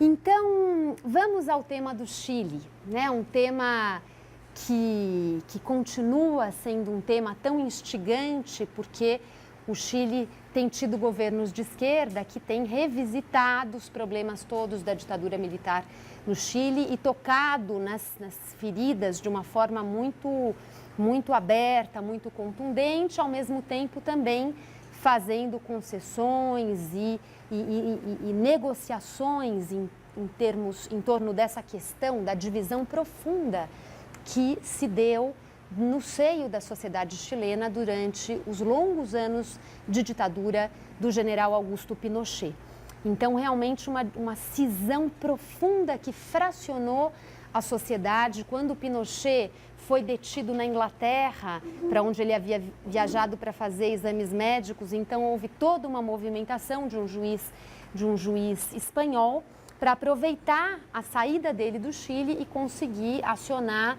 Então, vamos ao tema do Chile, né? Um tema que continua sendo um tema tão instigante, porque o Chile tem tido governos de esquerda que têm revisitado os problemas todos da ditadura militar no Chile e tocado nas feridas de uma forma muito aberta, muito contundente, ao mesmo tempo também fazendo concessões e negociações em torno dessa questão da divisão profunda que se deu no seio da sociedade chilena durante os longos anos de ditadura do general Augusto Pinochet. Então, realmente uma cisão profunda que fracionou a sociedade. Quando Pinochet foi detido na Inglaterra, para onde ele havia viajado para fazer exames médicos, então houve toda uma movimentação de um juiz espanhol para aproveitar a saída dele do Chile e conseguir acionar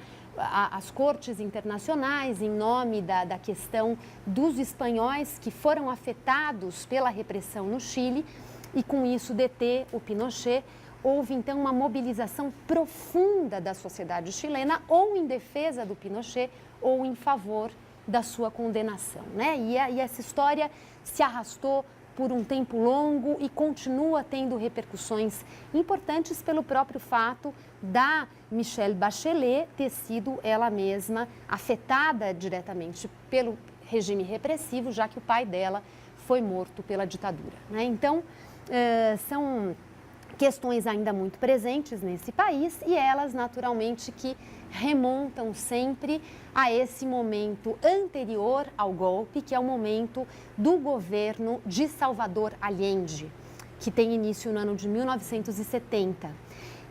as cortes internacionais em nome da questão dos espanhóis que foram afetados pela repressão no Chile e com isso deter o Pinochet. Houve então uma mobilização profunda da sociedade chilena, ou em defesa do Pinochet ou em favor da sua condenação, né? E essa história se arrastou por um tempo longo e continua tendo repercussões importantes pelo próprio fato da Michelle Bachelet ter sido ela mesma afetada diretamente pelo regime repressivo, já que o pai dela foi morto pela ditadura, né? Então, são questões ainda muito presentes nesse país e elas, naturalmente, que remontam sempre a esse momento anterior ao golpe, que é o momento do governo de Salvador Allende, que tem início no ano de 1970.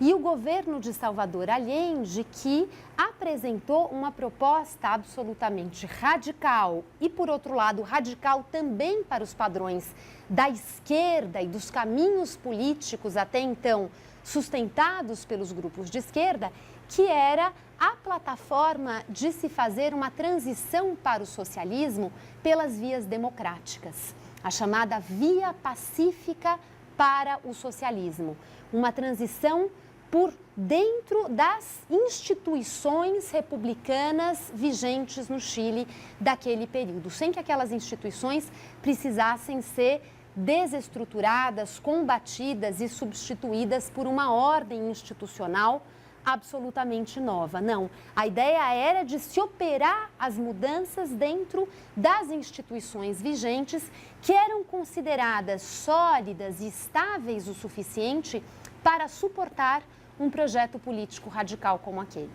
E o governo de Salvador Allende que apresentou uma proposta absolutamente radical e, por outro lado, radical também para os padrões da esquerda e dos caminhos políticos até então sustentados pelos grupos de esquerda, que era a plataforma de se fazer uma transição para o socialismo pelas vias democráticas, a chamada via pacífica para o socialismo, uma transição por dentro das instituições republicanas vigentes no Chile daquele período, sem que aquelas instituições precisassem ser desestruturadas, combatidas e substituídas por uma ordem institucional absolutamente nova. Não, a ideia era de se operar as mudanças dentro das instituições vigentes que eram consideradas sólidas e estáveis o suficiente para suportar um projeto político radical como aquele.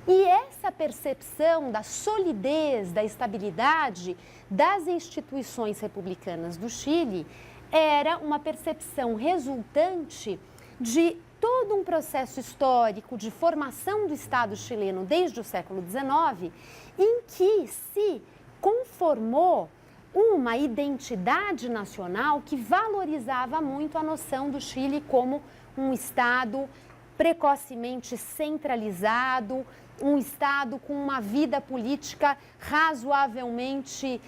E essa percepção da solidez, da estabilidade das instituições republicanas do Chile era uma percepção resultante de todo um processo histórico de formação do Estado chileno desde o século XIX, em que se conformou uma identidade nacional que valorizava muito a noção do Chile como um Estado precocemente centralizado, um Estado com uma vida política razoavelmente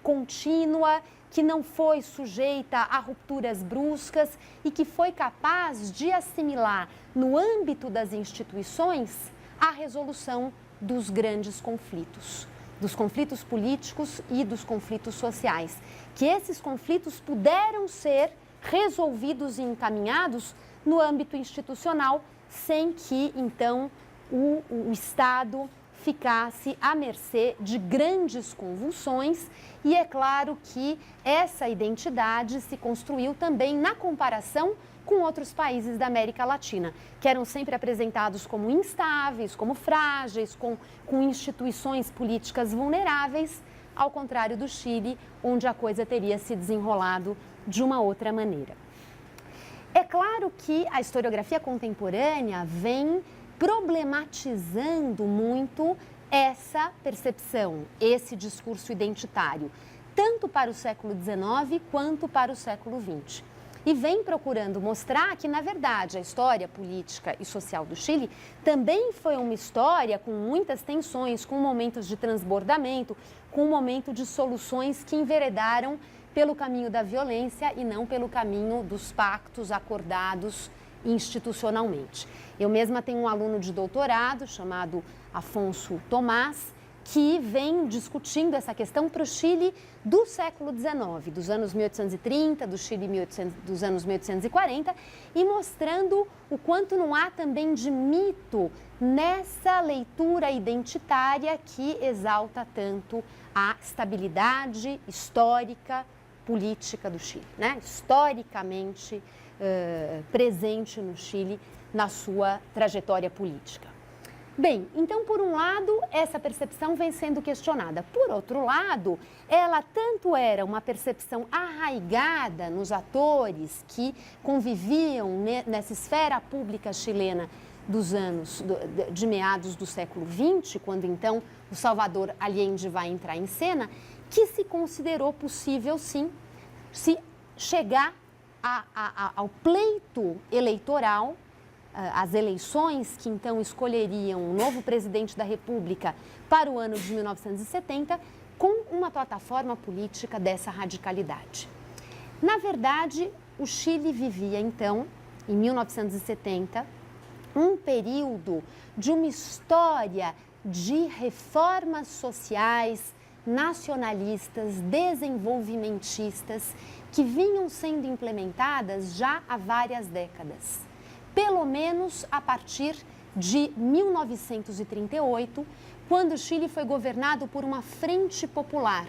contínua, que não foi sujeita a rupturas bruscas e que foi capaz de assimilar, no âmbito das instituições, a resolução dos grandes conflitos, dos conflitos políticos e dos conflitos sociais, que esses conflitos puderam ser resolvidos e encaminhados no âmbito institucional, sem que, então, o Estado ficasse à mercê de grandes convulsões. E é claro que essa identidade se construiu também na comparação com outros países da América Latina, que eram sempre apresentados como instáveis, como frágeis, com instituições políticas vulneráveis, ao contrário do Chile, onde a coisa teria se desenrolado de uma outra maneira. É claro que a historiografia contemporânea vem problematizando muito essa percepção, esse discurso identitário, tanto para o século XIX quanto para o século XX. E vem procurando mostrar que, na verdade, a história política e social do Chile também foi uma história com muitas tensões, com momentos de transbordamento, com um momento de soluções que enveredaram pelo caminho da violência e não pelo caminho dos pactos acordados institucionalmente. Eu mesma tenho um aluno de doutorado chamado Afonso Tomás, que vem discutindo essa questão para o Chile do século XIX, dos anos 1830, do Chile dos anos 1840, e mostrando o quanto não há também de mito nessa leitura identitária que exalta tanto a estabilidade histórica, política do Chile, né? Historicamente presente no Chile na sua trajetória política. Bem, então, por um lado, essa percepção vem sendo questionada. Por outro lado, ela tanto era uma percepção arraigada nos atores que conviviam nessa esfera pública chilena dos anos, de meados do século XX, quando então o Salvador Allende vai entrar em cena, que se considerou possível, sim, se chegar ao pleito eleitoral, as eleições que então escolheriam o novo presidente da República para o ano de 1970, com uma plataforma política dessa radicalidade. Na verdade, o Chile vivia então, em 1970, um período de uma história de reformas sociais, nacionalistas, desenvolvimentistas, que vinham sendo implementadas já há várias décadas. Pelo menos a partir de 1938, quando o Chile foi governado por uma frente popular.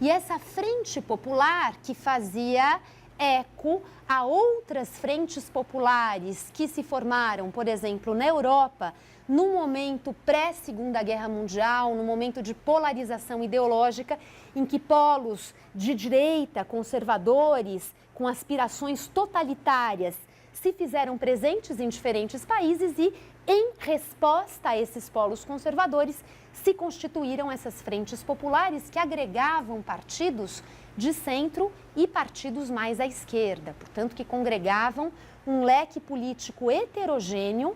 E essa frente popular que fazia eco a outras frentes populares que se formaram, por exemplo, na Europa, num momento pré-Segunda Guerra Mundial, num momento de polarização ideológica, em que polos de direita, conservadores, com aspirações totalitárias, se fizeram presentes em diferentes países e, em resposta a esses polos conservadores, se constituíram essas frentes populares que agregavam partidos de centro e partidos mais à esquerda, portanto, que congregavam um leque político heterogêneo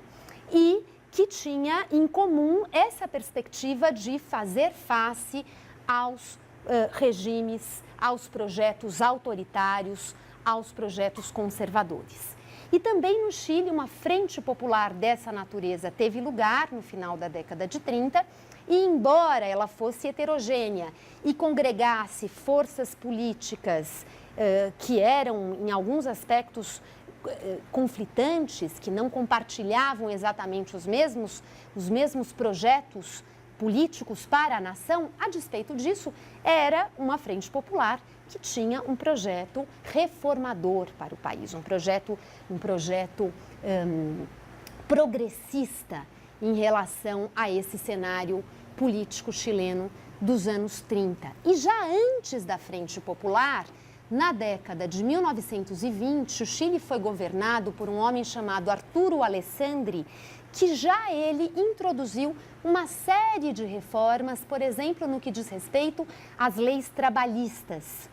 e que tinha em comum essa perspectiva de fazer face aos regimes, aos projetos autoritários, aos projetos conservadores. E também no Chile, uma frente popular dessa natureza teve lugar no final da década de 30, e embora ela fosse heterogênea e congregasse forças políticas que eram, em alguns aspectos, conflitantes, que não compartilhavam exatamente os mesmos projetos políticos para a nação, a despeito disso, era uma frente popular que tinha um projeto reformador para o país, um projeto progressista em relação a esse cenário político chileno dos anos 30. E já antes da Frente Popular, na década de 1920, o Chile foi governado por um homem chamado Arturo Alessandri, que já ele introduziu uma série de reformas, por exemplo, no que diz respeito às leis trabalhistas,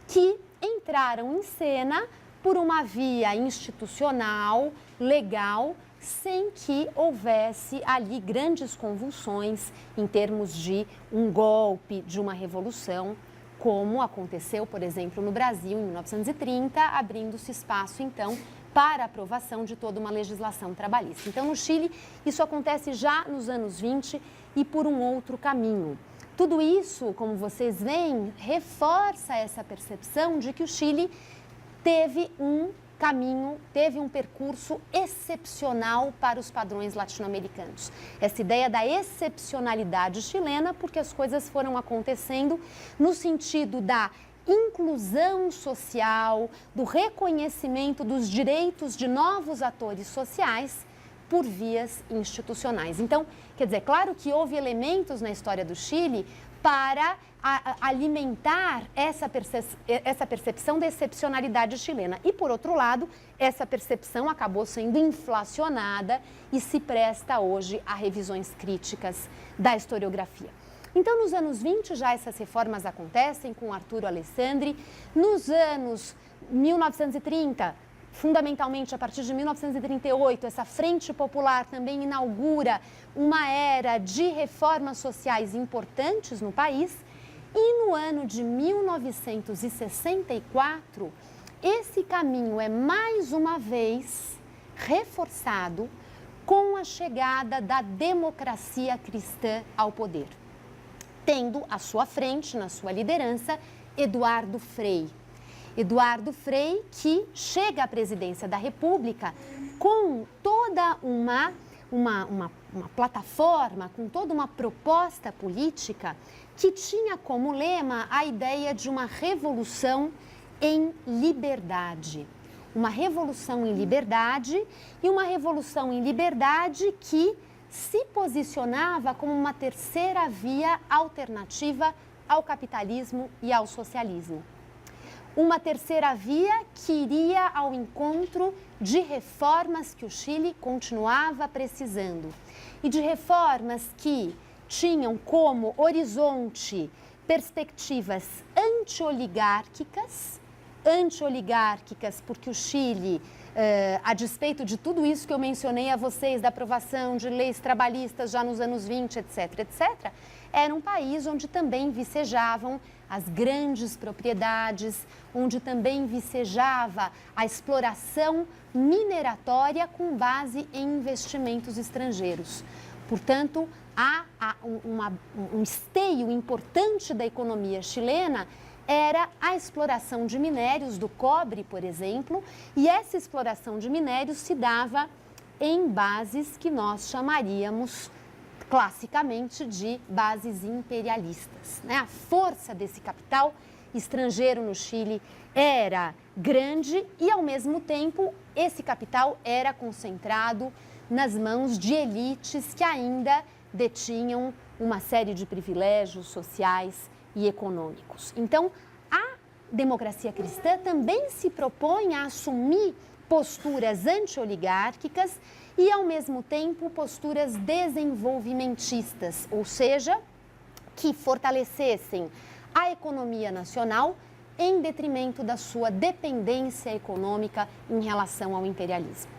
que entraram em cena por uma via institucional, legal, sem que houvesse ali grandes convulsões em termos de um golpe, de uma revolução, como aconteceu, por exemplo, no Brasil em 1930, abrindo-se espaço, então, para a aprovação de toda uma legislação trabalhista. Então, no Chile, isso acontece já nos anos 20 e por um outro caminho. Tudo isso, como vocês veem, reforça essa percepção de que o Chile teve um caminho, teve um percurso excepcional para os padrões latino-americanos. Essa ideia da excepcionalidade chilena, porque as coisas foram acontecendo no sentido da inclusão social, do reconhecimento dos direitos de novos atores sociais por vias institucionais. Então, quer dizer, claro que houve elementos na história do Chile para alimentar essa percepção da excepcionalidade chilena. E, por outro lado, essa percepção acabou sendo inflacionada e se presta hoje a revisões críticas da historiografia. Então, nos anos 20, já essas reformas acontecem com Arturo Alessandri. Nos anos 1930, fundamentalmente a partir de 1938, essa Frente Popular também inaugura uma era de reformas sociais importantes no país. E no ano de 1964, esse caminho é mais uma vez reforçado com a chegada da democracia cristã ao poder, tendo à sua frente, na sua liderança, Eduardo Frei. Eduardo Frei, que chega à presidência da República com toda uma plataforma, com toda uma proposta política que tinha como lema a ideia de uma revolução em liberdade. Uma revolução em liberdade e uma revolução em liberdade que se posicionava como uma terceira via alternativa ao capitalismo e ao socialismo. Uma terceira via que iria ao encontro de reformas que o Chile continuava precisando e de reformas que tinham como horizonte perspectivas anti-oligárquicas porque o Chile, a despeito de tudo isso que eu mencionei a vocês, da aprovação de leis trabalhistas já nos anos 20, etc., era um país onde também vicejavam as grandes propriedades, onde também vicejava a exploração mineratória com base em investimentos estrangeiros. Portanto, há um esteio importante da economia chilena era a exploração de minérios, do cobre, por exemplo, e essa exploração de minérios se dava em bases que nós chamaríamos classicamente de bases imperialistas, né? A força desse capital estrangeiro no Chile era grande e, ao mesmo tempo, esse capital era concentrado nas mãos de elites que ainda detinham uma série de privilégios sociais e econômicos. Então, a democracia cristã também se propõe a assumir posturas anti-oligárquicas e, ao mesmo tempo, posturas desenvolvimentistas, ou seja, que fortalecessem a economia nacional em detrimento da sua dependência econômica em relação ao imperialismo.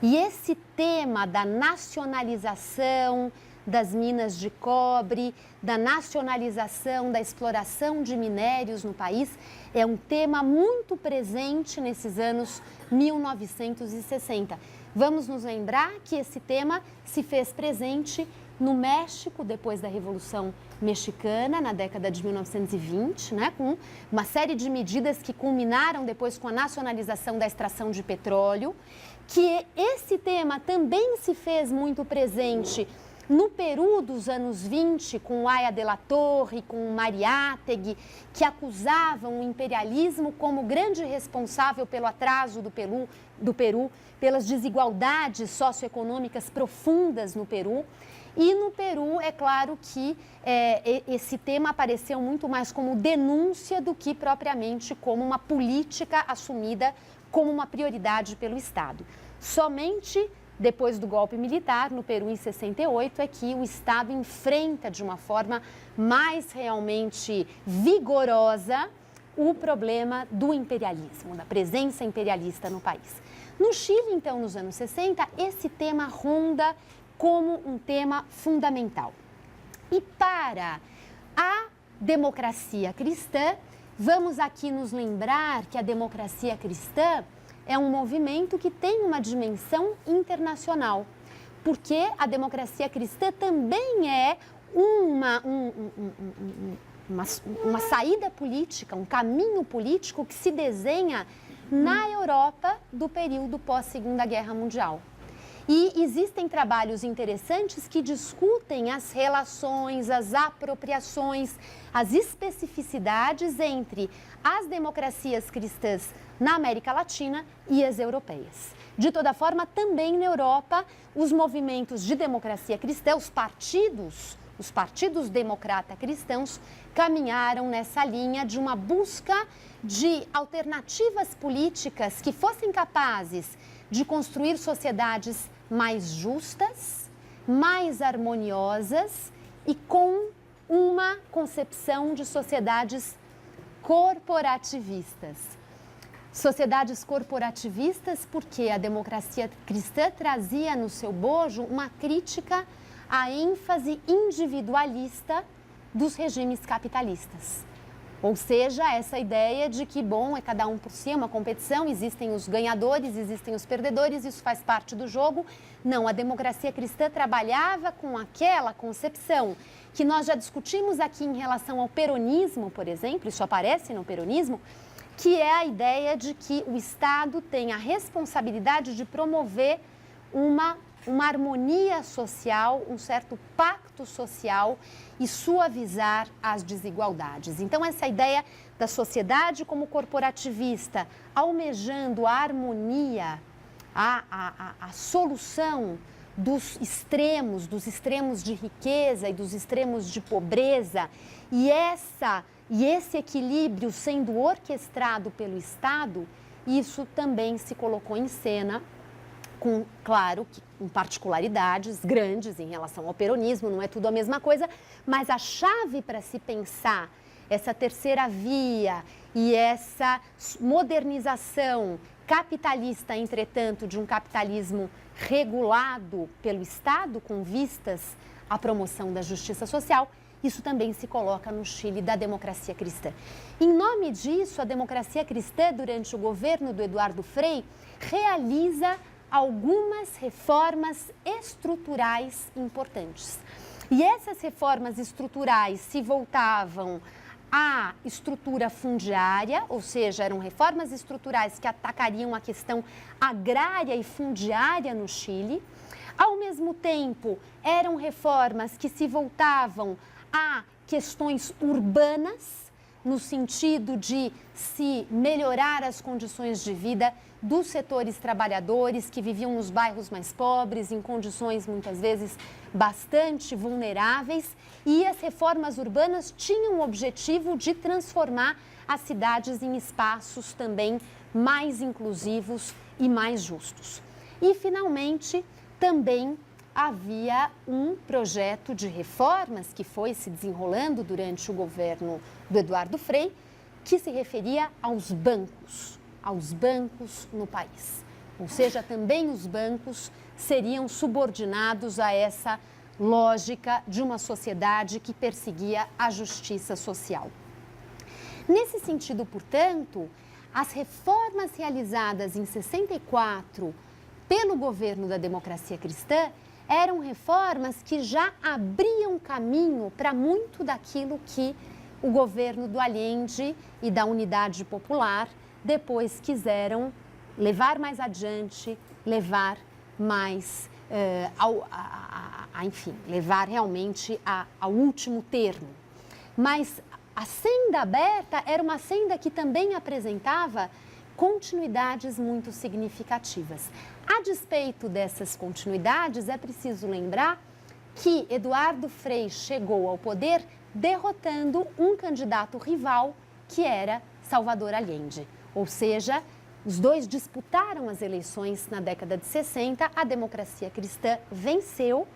E esse tema da nacionalização das minas de cobre, da nacionalização da exploração de minérios no país, é um tema muito presente nesses anos 1960. Vamos nos lembrar que esse tema se fez presente no México, depois da Revolução Mexicana, na década de 1920, né, com uma série de medidas que culminaram depois com a nacionalização da extração de petróleo, que esse tema também se fez muito presente no Peru dos anos 20, com Haya de la Torre, com Mariátegui, que acusavam o imperialismo como grande responsável pelo atraso do Peru, pelas desigualdades socioeconômicas profundas no Peru. E no Peru, é claro que esse tema apareceu muito mais como denúncia do que propriamente como uma política assumida como uma prioridade pelo Estado. Somente depois do golpe militar, no Peru, em 68, é que o Estado enfrenta de uma forma mais realmente vigorosa o problema do imperialismo, da presença imperialista no país. No Chile, então, nos anos 60, esse tema ronda como um tema fundamental. E para a democracia cristã, vamos aqui nos lembrar que a democracia cristã é um movimento que tem uma dimensão internacional, porque a democracia cristã também é uma saída política, um caminho político que se desenha na Europa do período pós-Segunda Guerra Mundial. E existem trabalhos interessantes que discutem as relações, as apropriações, as especificidades entre as democracias cristãs na América Latina e as europeias. De toda forma, também na Europa, os movimentos de democracia cristã, os partidos democrata-cristãos, caminharam nessa linha de uma busca de alternativas políticas que fossem capazes de construir sociedades mais justas, mais harmoniosas e com uma concepção de sociedades corporativistas. Sociedades corporativistas porque a democracia cristã trazia no seu bojo uma crítica à ênfase individualista dos regimes capitalistas. Ou seja, essa ideia de que, bom, é cada um por si, é uma competição, existem os ganhadores, existem os perdedores, isso faz parte do jogo. Não, a democracia cristã trabalhava com aquela concepção que nós já discutimos aqui em relação ao peronismo, por exemplo, isso aparece no peronismo, que é a ideia de que o Estado tem a responsabilidade de promover uma harmonia social, um certo pacto social e suavizar as desigualdades. Então, essa ideia da sociedade como corporativista, almejando a harmonia, a solução dos extremos de riqueza e dos extremos de pobreza, e esse equilíbrio sendo orquestrado pelo Estado, isso também se colocou em cena com, claro, com particularidades grandes em relação ao peronismo, não é tudo a mesma coisa, mas a chave para se pensar essa terceira via e essa modernização capitalista, entretanto, de um capitalismo regulado pelo Estado, com vistas à promoção da justiça social, isso também se coloca no Chile da democracia cristã. Em nome disso, a democracia cristã, durante o governo do Eduardo Frei, realiza algumas reformas estruturais importantes. E essas reformas estruturais se voltavam à estrutura fundiária, ou seja, eram reformas estruturais que atacariam a questão agrária e fundiária no Chile. Ao mesmo tempo, eram reformas que se voltavam a questões urbanas, no sentido de se melhorar as condições de vida dos setores trabalhadores que viviam nos bairros mais pobres, em condições muitas vezes bastante vulneráveis, e as reformas urbanas tinham o objetivo de transformar as cidades em espaços também mais inclusivos e mais justos. E, finalmente, também havia um projeto de reformas que foi se desenrolando durante o governo do Eduardo Frei, que se referia aos bancos no país. Ou seja, também os bancos seriam subordinados a essa lógica de uma sociedade que perseguia a justiça social. Nesse sentido, portanto, as reformas realizadas em 64 pelo governo da democracia cristã eram reformas que já abriam caminho para muito daquilo que o governo do Allende e da Unidade Popular depois quiseram levar mais adiante, levar mais, levar realmente ao último termo. Mas a senda aberta era uma senda que também apresentava continuidades muito significativas. A despeito dessas continuidades, é preciso lembrar que Eduardo Frei chegou ao poder derrotando um candidato rival, que era Salvador Allende. Ou seja, os dois disputaram as eleições na década de 60, a democracia cristã venceu,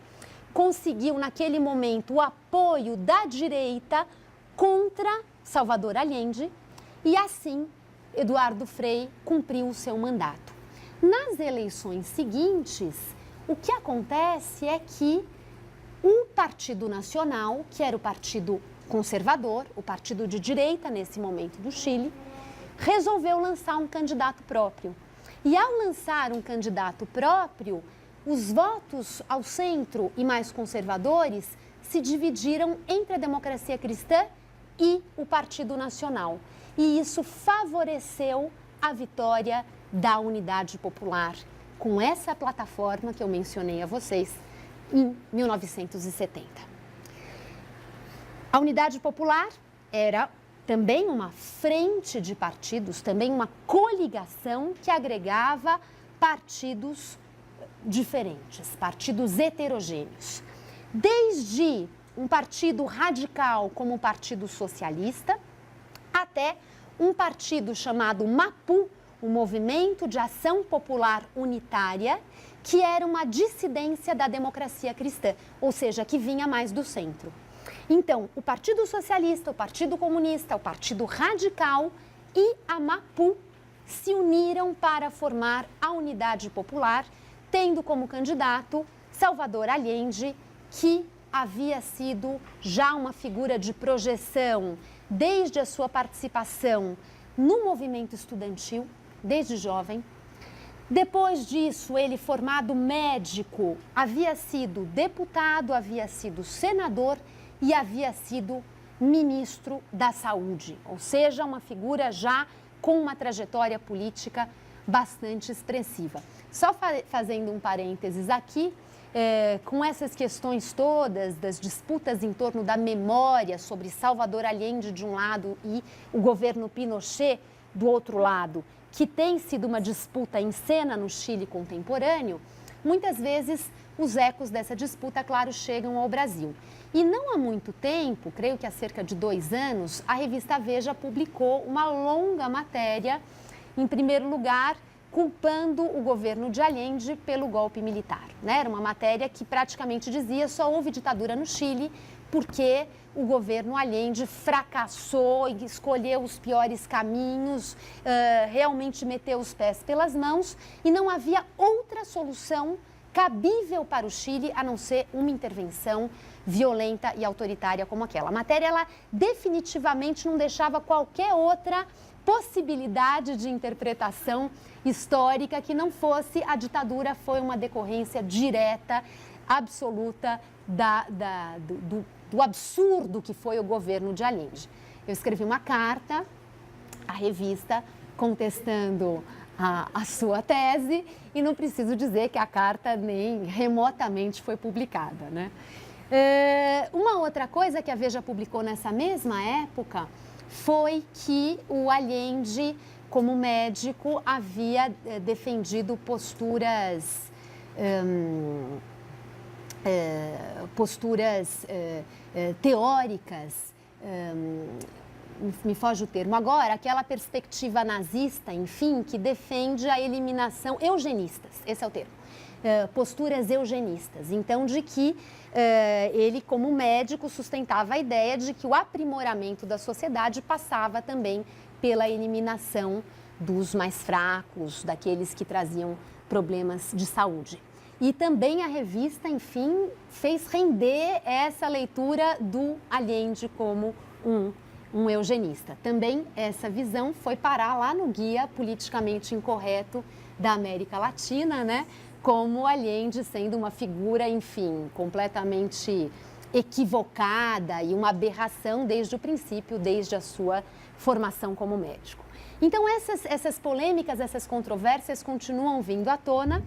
conseguiu naquele momento o apoio da direita contra Salvador Allende e assim Eduardo Frei cumpriu o seu mandato. Nas eleições seguintes, o que acontece é que o Partido Nacional, que era o partido conservador, o partido de direita nesse momento do Chile, resolveu lançar um candidato próprio. E ao lançar um candidato próprio, os votos ao centro e mais conservadores se dividiram entre a democracia cristã e o Partido Nacional. E isso favoreceu a vitória da Unidade Popular, com essa plataforma que eu mencionei a vocês em 1970. A Unidade Popular era também uma frente de partidos, também uma coligação que agregava partidos diferentes, partidos heterogêneos. Desde um partido radical como o Partido Socialista, até um partido chamado MAPU, o Movimento de Ação Popular Unitária, que era uma dissidência da democracia cristã, ou seja, que vinha mais do centro. Então, o Partido Socialista, o Partido Comunista, o Partido Radical e a MAPU se uniram para formar a Unidade Popular, tendo como candidato Salvador Allende, que havia sido já uma figura de projeção desde a sua participação no movimento estudantil, desde jovem. Depois disso, ele, formado médico, havia sido deputado, havia sido senador e havia sido ministro da Saúde, ou seja, uma figura já com uma trajetória política bastante expressiva. Só fazendo um parênteses aqui, com essas questões todas das disputas em torno da memória sobre Salvador Allende de um lado e o governo Pinochet do outro lado, que tem sido uma disputa em cena no Chile contemporâneo, muitas vezes os ecos dessa disputa, claro, chegam ao Brasil. E não há muito tempo, creio que há cerca de 2 anos, a revista Veja publicou uma longa matéria, em primeiro lugar, culpando o governo de Allende pelo golpe militar, né? Era uma matéria que praticamente dizia só houve ditadura no Chile porque o governo Allende fracassou e escolheu os piores caminhos, realmente meteu os pés pelas mãos e não havia outra solução cabível para o Chile a não ser uma intervenção violenta e autoritária como aquela. A matéria, ela definitivamente não deixava qualquer outra possibilidade de interpretação histórica que não fosse a ditadura foi uma decorrência direta, absoluta do absurdo que foi o governo de Allende. Eu escrevi uma carta à revista contestando a sua tese e não preciso dizer que a carta nem remotamente foi publicada, né? Uma outra coisa que a Veja publicou nessa mesma época foi que o Allende, como médico, havia defendido posturas teóricas, me foge o termo agora, aquela perspectiva nazista, enfim, que defende a eliminação, eugenistas, esse é o termo, posturas eugenistas. Então, de que ele, como médico, sustentava a ideia de que o aprimoramento da sociedade passava também pela eliminação dos mais fracos, daqueles que traziam problemas de saúde. E também a revista, enfim, fez render essa leitura do Allende como um eugenista. Também essa visão foi parar lá no Guia Politicamente Incorreto da América Latina, né? Como Allende sendo uma figura, enfim, completamente equivocada e uma aberração desde o princípio, desde a sua formação como médico. Então, essas polêmicas, essas controvérsias continuam vindo à tona.